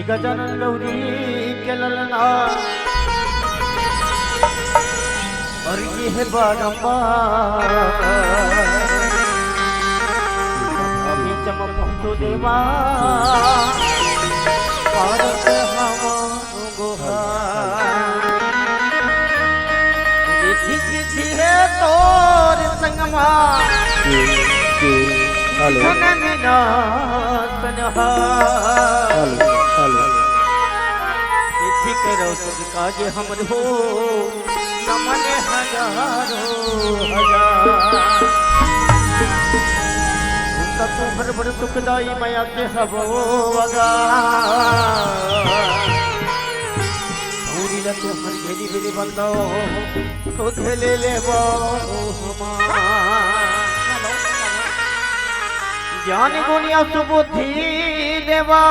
गजानन गौरी के ललना और ये है बारंबार अभी चमक पहुँचो देवा भारत हम किसी है तोर संगमा काजे हमर हो नमन हजारों हजार तू भर भर सुखदाई माया के हबो वगा पूरी ल तू हर घेरी बेरी बंदो खुद ले ले वो ज्ञान गुनिया सुबुद्धि देवा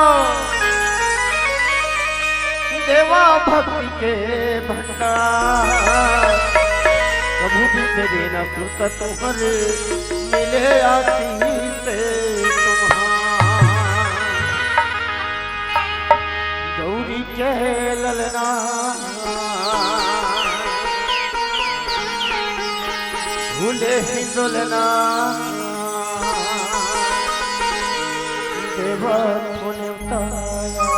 देवा भक्ति के भंडार प्रभु भी तेरे न सुरता तुम्हारे मिले आशीष से तुम्हार गौरी के ललना भूले ही दुलना देवा पुण्य उताया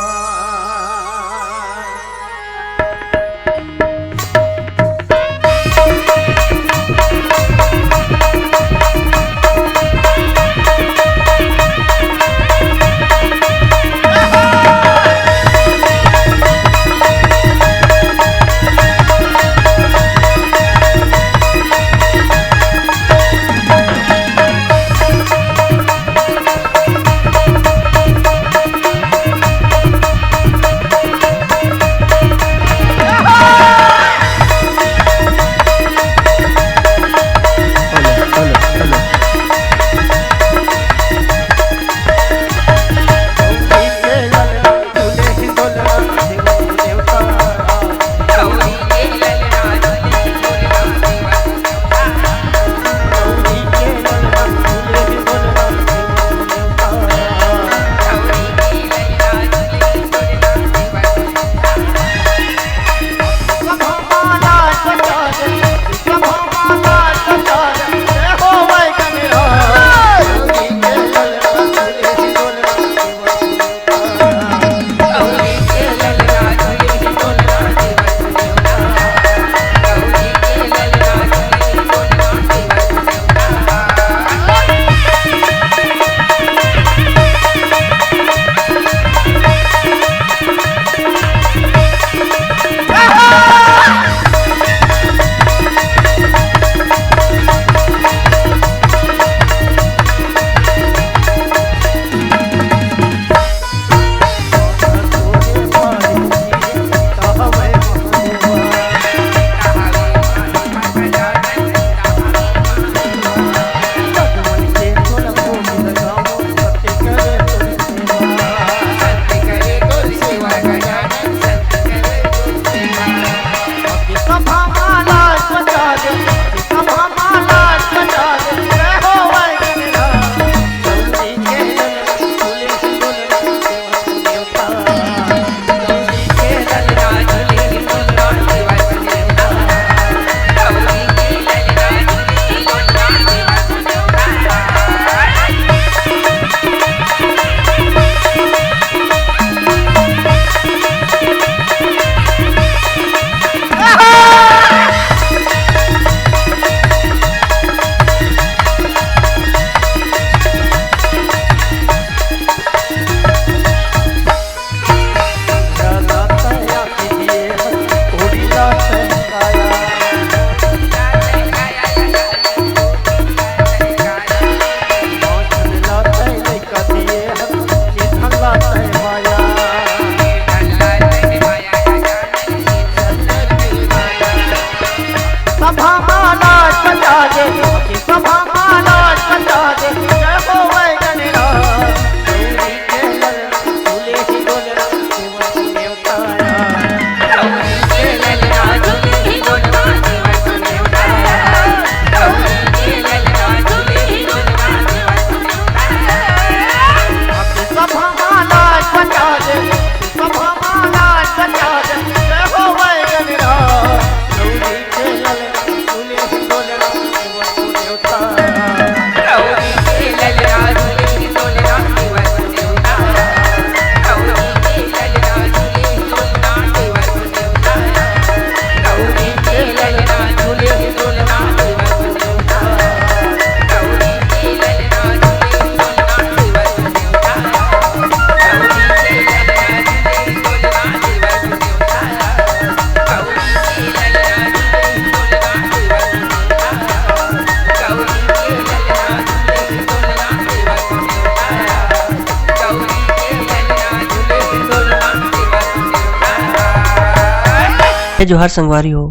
जय जोहार संगवारी हो।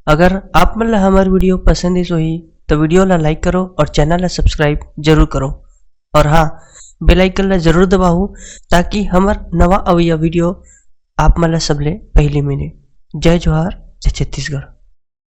अगर आप मन ला हमार वीडियो पसंद इस होही तो वीडियो ला लाइक करो और चैनल ला सब्सक्राइब जरूर करो। और हाँ, बेल आइकन ला जरूर दबाओ ताकि हमार नवा अवैया वीडियो आप मन ला सबले पहले मिले। जय जोहार, जय छत्तीसगढ़।